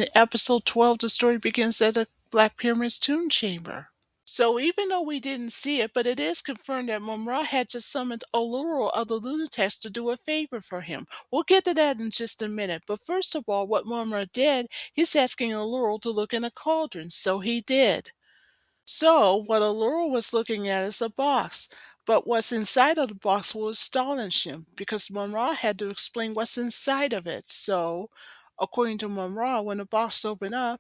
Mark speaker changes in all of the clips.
Speaker 1: In episode 12, the story begins at the Black Pyramid's tomb chamber. So even though we didn't see it, but it is confirmed that Mumm-ra had just summoned Alluro of the Lunataks to do a favor for him. We'll get to that in just a minute. But first of all, what Mumm-ra did, he's asking Alluro to look in a cauldron. So he did. So what Alluro was looking at is a box. But what's inside of the box will astonish him because Mumm-ra had to explain what's inside of it. So, according to Mumm-ra, when the box opened up,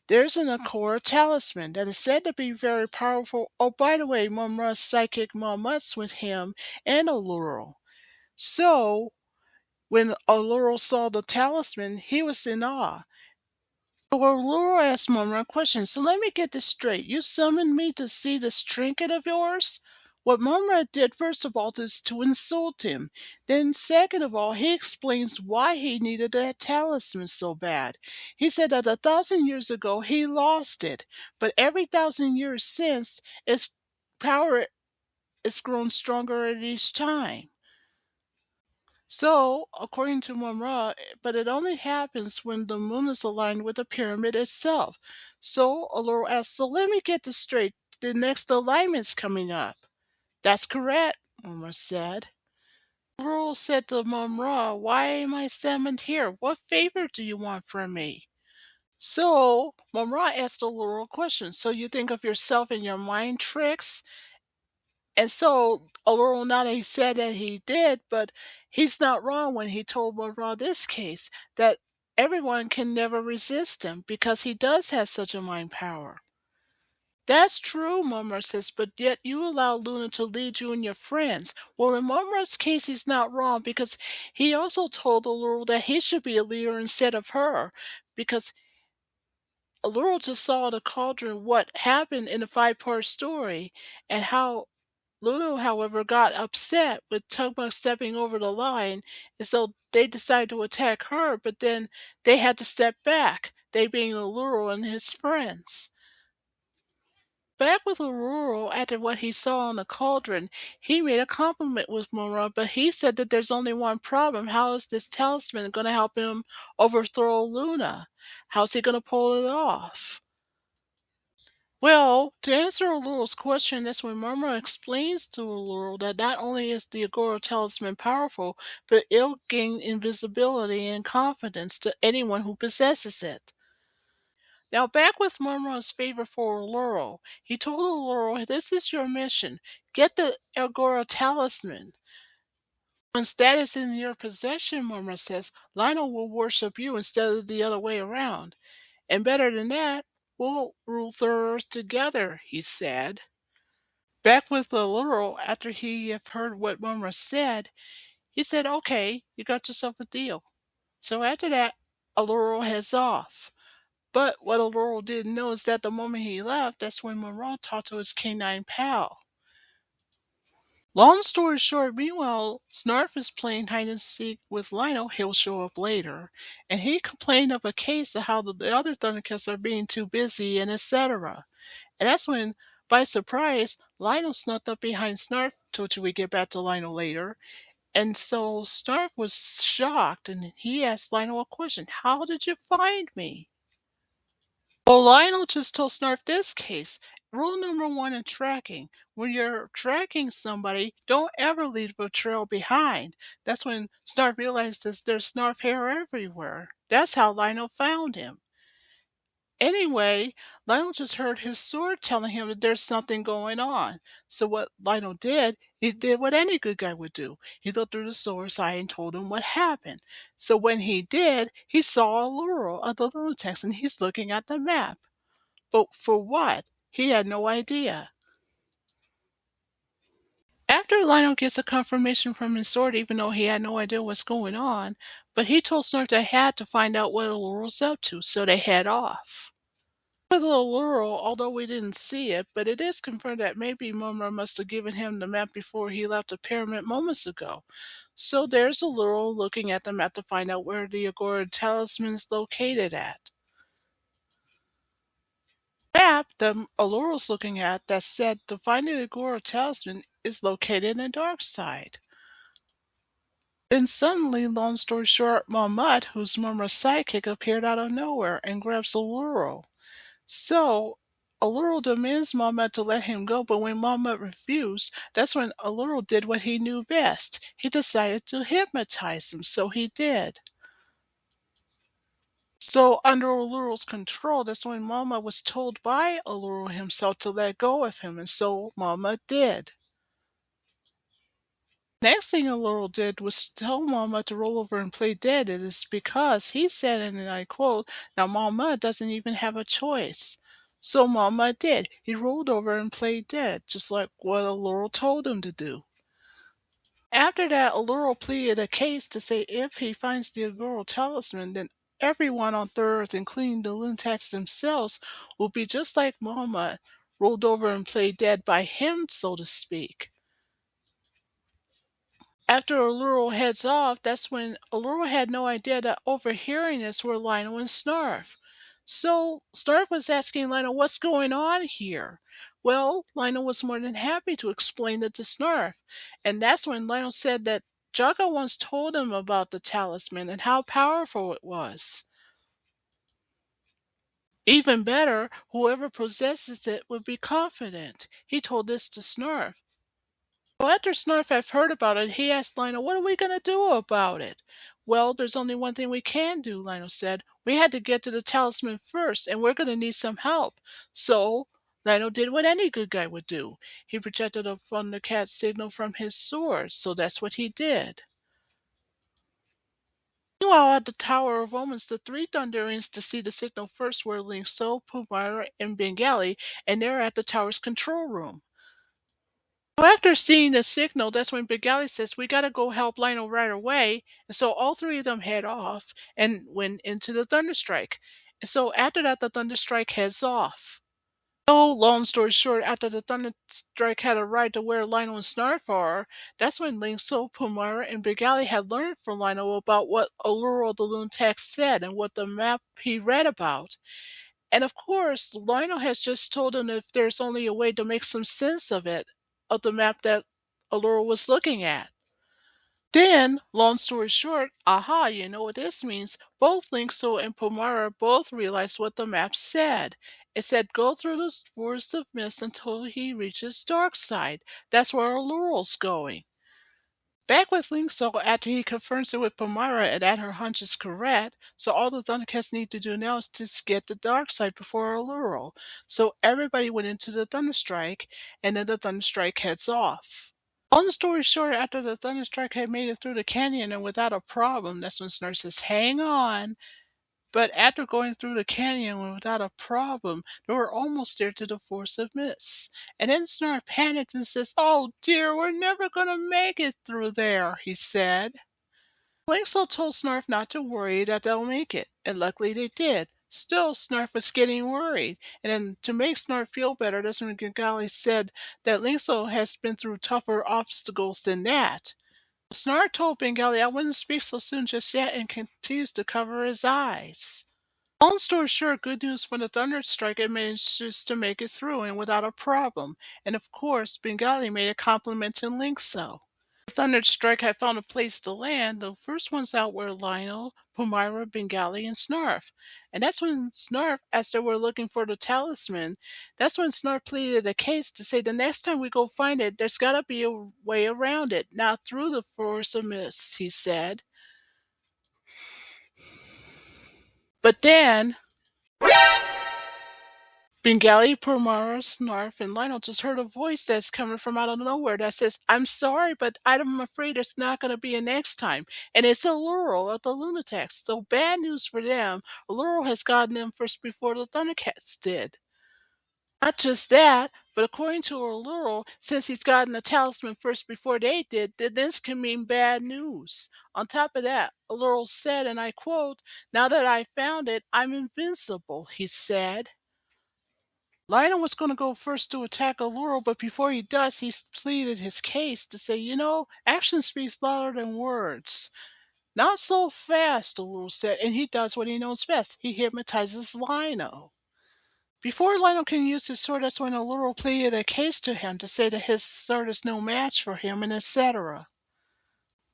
Speaker 1: there's an Alluro talisman that is said to be very powerful. Oh, by the way, Mumm-ra's psychic Mamuts with him and Alluro. So, when Alluro saw the talisman, he was in awe. So Alluro asked Mumm-ra a question. So let me get this straight. You summoned me to see this trinket of yours? What Mumm-ra did, first of all, is to insult him. Then, second of all, he explains why he needed that talisman so bad. He said that 1,000 years ago he lost it, but every 1,000 years since, its power has grown stronger at each time. So, according to Mumm-ra, but it only happens when the moon is aligned with the pyramid itself. So, Alluro asks, so let me get this straight. The next alignment's coming up. That's correct, Mumm-ra said. Alluro said to Mumm-ra, why am I summoned here? What favor do you want from me? So, Mumm-ra asked Alluro a question. So you think of yourself in your mind tricks? And so Alluro not only said that he did, but he's not wrong when he told Mumm-ra this case that everyone can never resist him because he does have such a mind power. That's true, Mumm-ra says, but yet you allow Luna to lead you and your friends. Well, in Mumm-ra's case, he's not wrong because he also told Alluro that he should be a leader instead of her because Alluro just saw the cauldron what happened in the five-part story and how Lulu, however, got upset with Tugma stepping over the line, and so they decided to attack her, but then they had to step back, they being Alluro and his friends. Back with Alluro, after what he saw on the cauldron, he made a compliment with Mumm-ra, but he said that there's only one problem. How is this talisman going to help him overthrow Luna? How's he going to pull it off? Well, to answer Alluro's question, that's when Mumm-ra explains to Alluro that not only is the Agora talisman powerful, but it'll gain invisibility and confidence to anyone who possesses it. Now, back with Mumm-ra's favor for Alluro, he told Alluro, this is your mission. Get the Agora talisman. Once that is in your possession, Mumm-ra says, Lionel will worship you instead of the other way around. And better than that, we'll rule the earth together, he said. Back with Alluro, after he had heard what Mumm-ra said, he said, okay, you got yourself a deal. So after that, Alluro heads off. But what Alluro didn't know is that the moment he left, that's when Mumm-ra talked to his canine pal. Long story short, meanwhile, Snarf is playing hide and seek with Lionel. He'll show up later. And he complained of a case of how the other Thundercats are being too busy and etc. And that's when, by surprise, Lionel snuck up behind Snarf. Told you we get back to Lionel later. And so Snarf was shocked and he asked Lionel a question. How did you find me? Well, Lionel just told Snarf this case. Rule number one in tracking. When you're tracking somebody, don't ever leave a trail behind. That's when Snarf realizes there's Snarf hair everywhere. That's how Lionel found him. Anyway, Lionel just heard his sword telling him that there's something going on. So what Lionel did, he did what any good guy would do. He looked through the sword's eye and told him what happened. So when he did, he saw Alluro of the Lunataks and he's looking at the map. But for what? He had no idea. After Lionel gets a confirmation from his sword, even though he had no idea what's going on, but he told Snarf they had to find out what Alluro's up to, so they head off. With Alluro, although we didn't see it, but it is confirmed that maybe Mumm-ra must have given him the map before he left the pyramid moments ago. So there's Alluro looking at the map to find out where the Agora talisman's located at. The map that Alluro's looking at that said to find the Agora talisman is located in the dark side. Then suddenly, long story short, Mahmud, who's Murmur's sidekick, appeared out of nowhere and grabs Alluro. So, Alluro demands Mahmud to let him go, but when Mahmud refused, that's when Alluro did what he knew best. He decided to hypnotize him, so he did. So, under Alluro's control, that's when Mahmud was told by Alluro himself to let go of him, and so Mahmud did. Next thing Alluro did was tell Mahmud to roll over and play dead. It is because he said, and I quote, now Mahmud doesn't even have a choice. So Mahmud did. He rolled over and played dead, just like what Alluro told him to do. After that, Alluro pleaded a case to say if he finds the Alluro talisman, then everyone on Earth, including the Lunataks themselves, will be just like Mahmud, rolled over and played dead by him, so to speak. After Alluro heads off, that's when Alluro had no idea that overhearing this were Lionel and Snarf. So Snarf was asking Lionel, what's going on here? Well, Lionel was more than happy to explain it to Snarf. And that's when Lionel said that Jocko once told him about the talisman and how powerful it was. Even better, whoever possesses it would be confident. He told this to Snarf. Well, after Snarf had heard about it, he asked Lionel, what are we going to do about it? Well, there's only one thing we can do, Lionel said. We had to get to the talisman first, and we're going to need some help. So, Lionel did what any good guy would do. He projected a Thundercat signal from his sword, so that's what he did. Meanwhile, at the Tower of Omens, the three Thunderians to see the signal first were Linko, Mumm-ra, and Bengali, and they're at the tower's control room. So after seeing the signal, that's when Bengali says, we gotta go help Lionel right away. And so all three of them head off and went into the Thunderstrike. And so after that, the Thunderstrike heads off. So, long story short, after the Thunderstrike had arrived to where Lionel and Snarf are, that's when Linko, Mumm-ra, and Bengali had learned from Lionel about what Alluro the Lunataks said and what the map he read about. And of course, Lionel has just told him if there's only a way to make some sense of it, of the map that Allura was looking at. Then, long story short, aha, you know what this means. Both Linkso and Pomara both realized what the map said. It said go through the forest of mist until he reaches dark side. That's where Allura's going. Back with Linkso after he confirms it with Pomara and that her hunch is correct, so all the Thundercats need to do now is to get the dark side before Alluro. So everybody went into the Thunderstrike, and then the Thunderstrike heads off. Long story short, after the Thunderstrike had made it through the canyon and without a problem, that's when Snarf says, hang on. But after going through the canyon without a problem, they were almost there to the Forest of Mists. And then Snarf panicked and says, oh dear, we're never going to make it through there, he said. Blinksel told Snarf not to worry, that they'll make it, and luckily they did. Still, Snarf was getting worried, and then to make Snarf feel better, that's when Gali said that Linko has been through tougher obstacles than that. Snarf told Bengali I wouldn't speak so soon just yet and continues to cover his eyes. Long story short, good news for the Thunderstrike, it manages to make it through and without a problem. And of course, Bengali made a compliment to Linkso. The Thunderstrike had found a place to land. The first ones out were Lionel, Pumira, Bengali, and Snarf. And that's when Snarf, as they were looking for the talisman, that's when Snarf pleaded a case to say the next time we go find it, there's gotta be a way around it, not through the forest of mists, he said. But then Bengali, Purmara, Snarf, and Lionel just heard a voice that's coming from out of nowhere that says, I'm sorry, but I'm afraid there's not going to be a next time. And it's Alluro of the Lunataks. So bad news for them. Alluro has gotten them first before the Thundercats did. Not just that, but according to Alluro, since he's gotten the talisman first before they did, then this can mean bad news. On top of that, Alluro said, and I quote, now that I found it, I'm invincible, he said. Lionel was going to go first to attack Alluro, but before he does, he pleaded his case to say, action speaks louder than words. Not so fast, Alluro said, and he does what he knows best. He hypnotizes Lionel. Before Lionel can use his sword, that's when Alluro pleaded a case to him to say that his sword is no match for him, and etc.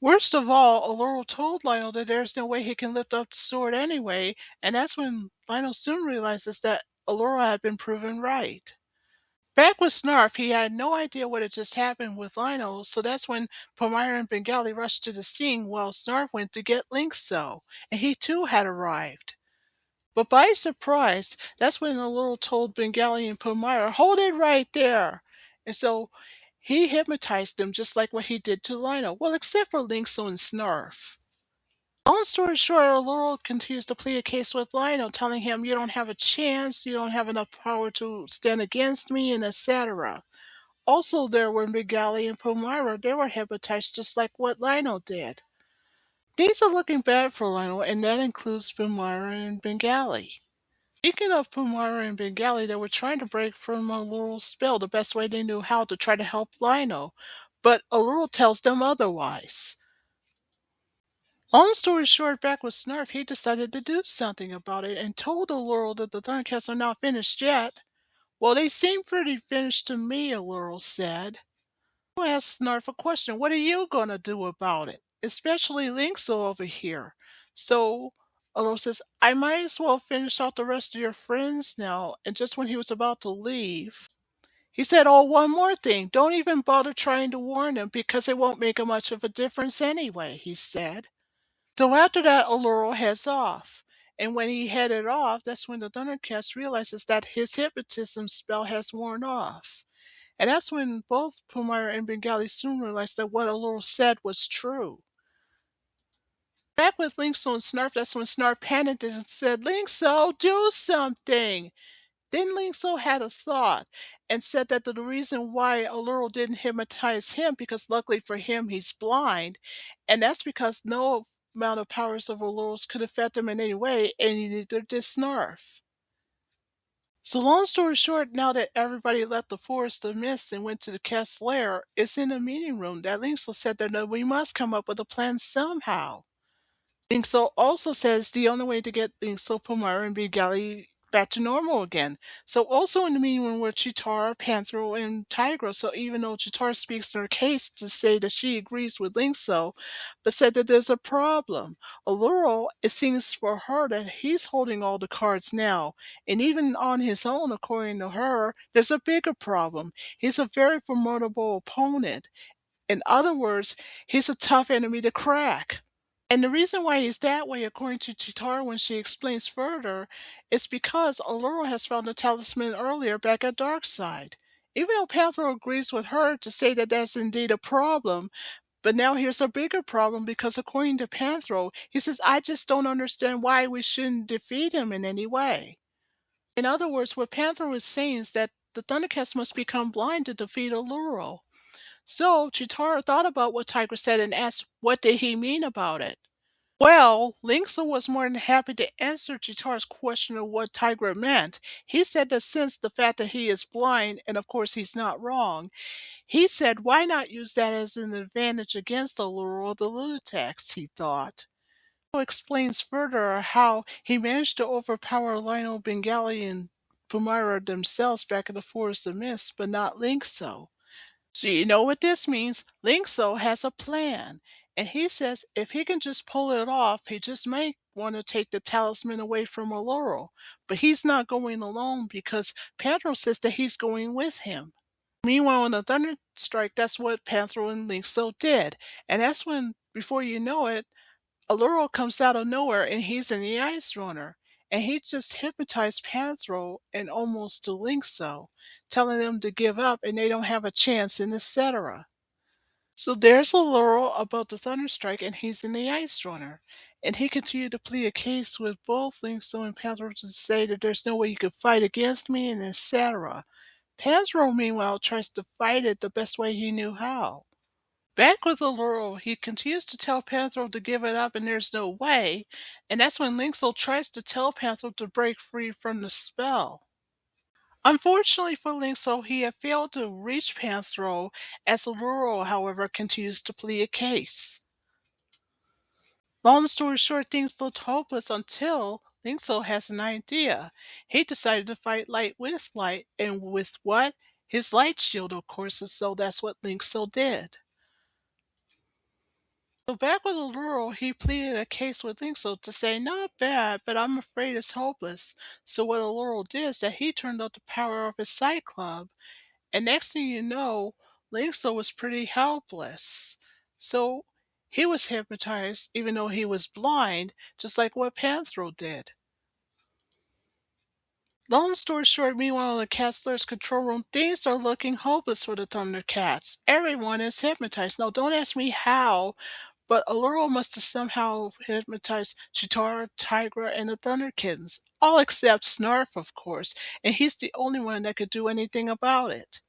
Speaker 1: Worst of all, Alluro told Lionel that there's no way he can lift up the sword anyway, and that's when Lionel soon realizes that Alluro had been proven right. Back with Snarf, he had no idea what had just happened with Lionel, so that's when Palmyra and Bengali rushed to the scene while Snarf went to get Linkso, and he too had arrived. But by surprise, that's when Alluro told Bengali and Palmyra, "Hold it right there!" And so he hypnotized them just like what he did to Lionel, well, except for Linkso and Snarf. Long story short, Alluro continues to plead a case with Lionel, telling him, "You don't have a chance, you don't have enough power to stand against me," and etc. Also, there were Bengali and Palmyra. They were hypnotized just like what Lionel did. Things are looking bad for Lionel, and that includes Palmyra and Bengali. Speaking of Palmyra and Bengali, they were trying to break from Alluro's spell the best way they knew how to try to help Lionel, but Alluro tells them otherwise. Long story short, back with Snarf, he decided to do something about it and told Alluro that the Thundercats are not finished yet. "Well, they seem pretty finished to me," Alluro said. I asked Snarf a question. "What are you gonna do about it? Especially Linkso over here." So Alluro says, "I might as well finish out the rest of your friends now." And just when he was about to leave, he said, "Oh, one more thing. Don't even bother trying to warn them because it won't make much of a difference anyway," he said. So after that, Alluro heads off. And when he headed off, that's when the Thundercats realizes that his hypnotism spell has worn off. And that's when both Palmyra and Bengali soon realized that what Alluro said was true. Back with Linkso and Snarf, that's when Snarf panicked and said, "Linkso, do something!" Then Linkso had a thought and said that the reason why Alluro didn't hypnotize him, because luckily for him, he's blind, and that's because no amount of powers of Alluro's could affect him in any way, and neither did Snarf. So long story short, now that everybody left the Forest of Mist and went to the cat's lair, it's in the meeting room that Linkso said that no, we must come up with a plan somehow. Linko also says the only way to get Linkso, Palmyra, and Bengali back to normal again. So also in the meeting room were Chitara, Panthro, and Tigra. So even though Chitara speaks in her case to say that she agrees with Linkso, but said that there's a problem. Alluro, it seems for her that he's holding all the cards now. And even on his own, according to her, there's a bigger problem. He's a very formidable opponent. In other words, he's a tough enemy to crack. And the reason why he's that way, according to Chitara when she explains further, is because Alluro has found the talisman earlier back at Darkside. Even though Panthro agrees with her to say that that's indeed a problem, but now here's a bigger problem because according to Panthro, he says, "I just don't understand why we shouldn't defeat him in any way." In other words, what Panthro is saying is that the Thundercats must become blind to defeat Alluro. So Chitara thought about what Tiger said and asked what did he mean about it. Well, Linksa was more than happy to answer Chitara's question of what Tigra meant. He said that since the fact that he is blind, and of course he's not wrong, he said why not use that as an advantage against Alluro or the Lunataks, he thought. He explains further how he managed to overpower Lionel Bengali and Pumara themselves back in the Forest of Mist, but not Linkso. So you know what this means? Linkso has a plan. And he says if he can just pull it off, he just might want to take the talisman away from Alluro. But he's not going alone because Panthro says that he's going with him. Meanwhile, in the Thunder Strike, that's what Panthro and Linkso did. And that's when, before you know it, Alluro comes out of nowhere and he's in the Ice Runner. And he just hypnotized Panthro and almost to Linkso, telling them to give up and they don't have a chance and etc. So there's Alluro about the Thunderstrike and he's in the Ice Runner. And he continued to plead a case with both Linkso and Panthro to say that there's no way you could fight against me and etc. Panthro meanwhile tries to fight it the best way he knew how. Back with Alluro, he continues to tell Panthro to give it up and there's no way, and that's when Linkso tries to tell Panthro to break free from the spell. Unfortunately for Linkso, he had failed to reach Panthro, as Alluro, however, continues to plead a case. Long story short, things looked hopeless until Linkso has an idea. He decided to fight light with light, and with what? His light shield, of course, and so that's what Linkso did. So back with Alluro, he pleaded a case with Linko to say, not bad, but I'm afraid it's hopeless. So what Alluro did is that he turned up the power of his Sight Club. And next thing you know, Linko was pretty helpless. So he was hypnotized even though he was blind, just like what Panthro did. Long story short, meanwhile in the Castler's control room, things are looking hopeless for the Thundercats. Everyone is hypnotized. Now, don't ask me how, but Alluro must have somehow hypnotized Chitara, Tigra, and the Thunderkittens. All except Snarf, of course, and he's the only one that could do anything about it.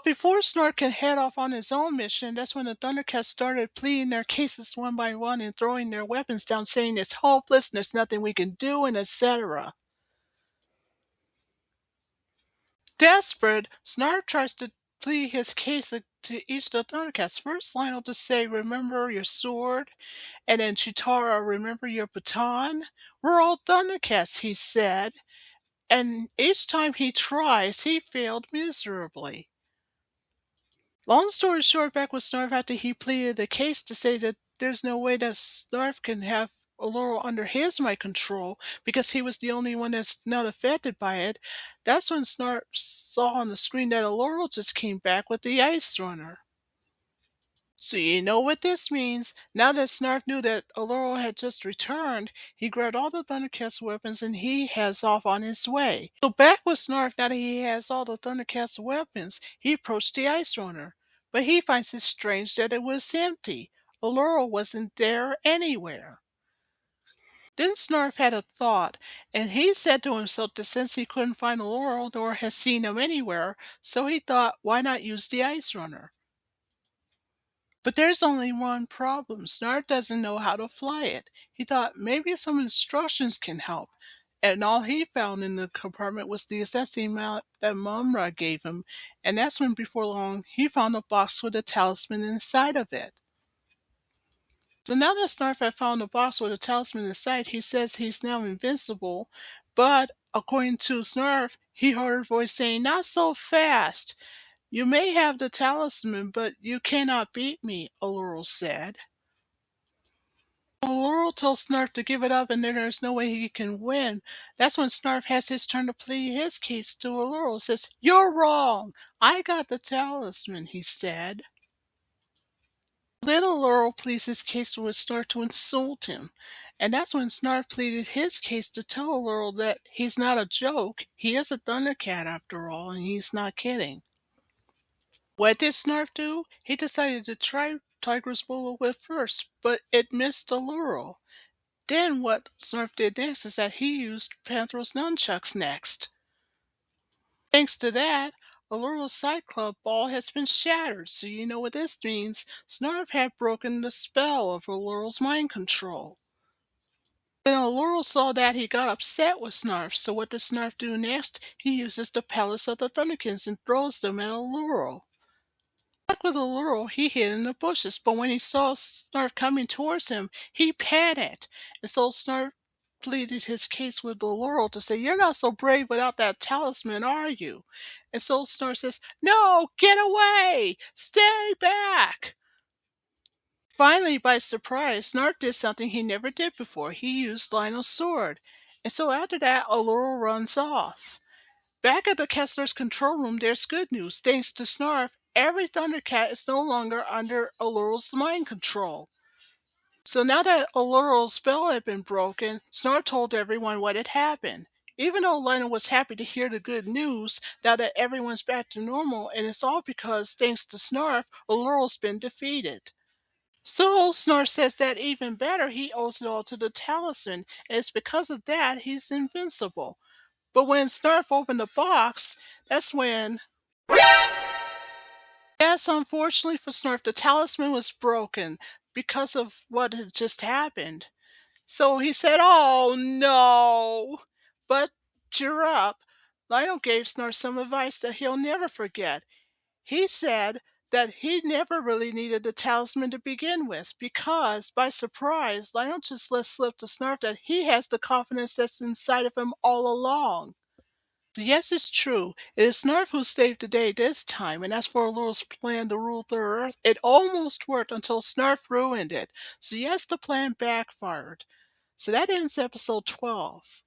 Speaker 1: Before Snarf can head off on his own mission, that's when the Thundercats started pleading their cases one by one and throwing their weapons down, saying it's hopeless, and there's nothing we can do, and etc. Desperate, Snarf tries to plead his case to each of the Thundercats. First, Lionel to say, remember your sword, and then Chitara, remember your baton? We're all Thundercats, he said, and each time he tries, he failed miserably. Long story short, back with Snarf after he pleaded the case to say that there's no way that Snarf can have Alluro under his mind control because he was the only one that's not affected by it. That's when Snarf saw on the screen that Alluro just came back with the Ice Runner. So you know what this means. Now that Snarf knew that Alluro had just returned, he grabbed all the Thundercats' weapons and he heads off on his way. So back with Snarf, now that he has all the Thundercats' weapons, he approached the Ice Runner. But he finds it strange that it was empty. Alluro wasn't there anywhere. Then Snarf had a thought, and he said to himself that since he couldn't find Alluro nor has seen him anywhere, so he thought, why not use the Ice Runner? But there's only one problem. Snarf doesn't know how to fly it. He thought maybe some instructions can help. And all he found in the compartment was the assessing map that Mumm-ra gave him. And that's when, before long, he found a box with a talisman inside of it. So now that Snarf had found a box with a talisman inside, he says he's now invincible. But according to Snarf, he heard a voice saying, not so fast. You may have the talisman, but you cannot beat me, Alluro said. Alluro tells Snarf to give it up and then there's no way he can win. That's when Snarf has his turn to plead his case to Alluro. Says, you're wrong. I got the talisman, he said. Then Alluro pleads his case with Snarf to insult him. And that's when Snarf pleaded his case to tell Alluro that he's not a joke. He is a Thundercat after all, and he's not kidding. What did Snarf do? He decided to try Tiger's bullet whip first, but it missed Alluro. Then what Snarf did next is that he used Panthro's nunchucks next. Thanks to that, Alluro's Sight Club ball has been shattered, so you know what this means. Snarf had broken the spell of Alluro's mind control. When Alluro saw that, he got upset with Snarf, so what does Snarf do next? He uses the pellets of the Thunderkins and throws them at Alluro. Like with Alluro, he hid in the bushes, but when he saw Snarf coming towards him, he panicked. And so Snarf pleaded his case with Alluro to say, you're not so brave without that talisman, are you? And so Snarf says, no, get away! Stay back! Finally, by surprise, Snarf did something he never did before. He used Lionel's sword. And so after that, Alluro runs off. Back at the Kessler's control room, there's good news. Thanks to Snarf, every Thundercat is no longer under Alluro's mind control. So now that Alluro's spell had been broken, Snarf told everyone what had happened. Even though Lionel was happy to hear the good news, now that everyone's back to normal, and it's all because, thanks to Snarf, Alluro's been defeated. So Snarf says that even better, he owes it all to the talisman, and it's because of that he's invincible. But when Snarf opened the box, that's when... Yes, unfortunately for Snarf, the talisman was broken because of what had just happened. So he said, oh no! But cheer up. Lionel gave Snarf some advice that he'll never forget. He said that he never really needed the talisman to begin with because, by surprise, Lionel just let slip to Snarf that he has the confidence that's inside of him all along. So yes, it's true. It is Snarf who saved the day this time, and as for Alluro's plan to rule through Earth, it almost worked until Snarf ruined it. So yes, the plan backfired. So that ends episode 12.